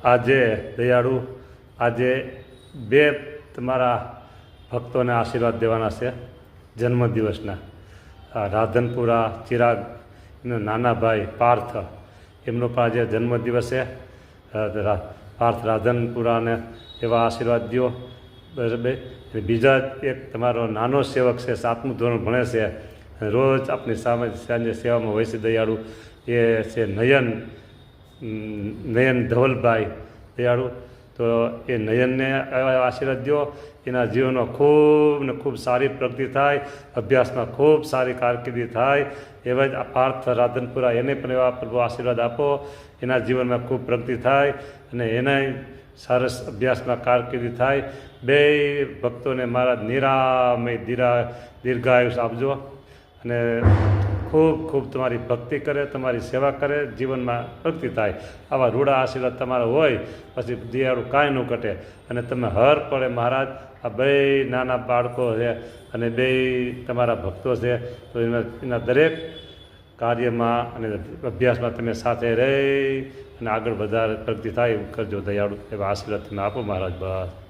આજે દયાળુ આજે બે તમારા ભક્તોને આશીર્વાદ દેવાના છે જન્મદિવસના. રાધનપુરા ચિરાગ એનો નાના ભાઈ પાર્થ એમનો પણ આજે જન્મદિવસ છે. પાર્થ રાધનપુરાને એવા આશીર્વાદ દો. બરાબર. બીજા એક તમારો નાનો સેવક છે, 7મું ધોરણ ભણે છે, રોજ આપણી સામે સાંજે સેવામાં હોય છે દયાળુ. એ છે નયન ધવલભાઈ દયાળુ. તો એ નયનને આશીર્વાદ દો. એના જીવનમાં ખૂબ ને ખૂબ સારી પ્રગતિ થાય, અભ્યાસમાં ખૂબ સારી કારકિર્દી થાય. એવા જ આ પાર્થ રાધનપુરા એને પણ એવા પ્રભુ આશીર્વાદ આપો. એના જીવનમાં ખૂબ પ્રગતિ થાય અને એને સરસ અભ્યાસમાં કારકિર્દી થાય. બે ભક્તોને મારા નિરામય દીર્ઘાયુષ આપજો અને ખૂબ ખૂબ તમારી ભક્તિ કરે, તમારી સેવા કરે, જીવનમાં પ્રગતિ થાય. આવા રૂડા આશીર્વાદ તમારા હોય પછી દયાળુ કાંઈ ન ઘટે. અને તમે હર પડે મહારાજ આ બે નાના બાળકો છે અને બે તમારા ભક્તો છે, તો એના દરેક કાર્યમાં અને અભ્યાસમાં તમે સાથે રહી અને આગળ વધારે પ્રગતિ થાય એવું કરજો દયાળુ. એવા આશીર્વાદ તમે આપો મહારાજ. બસ.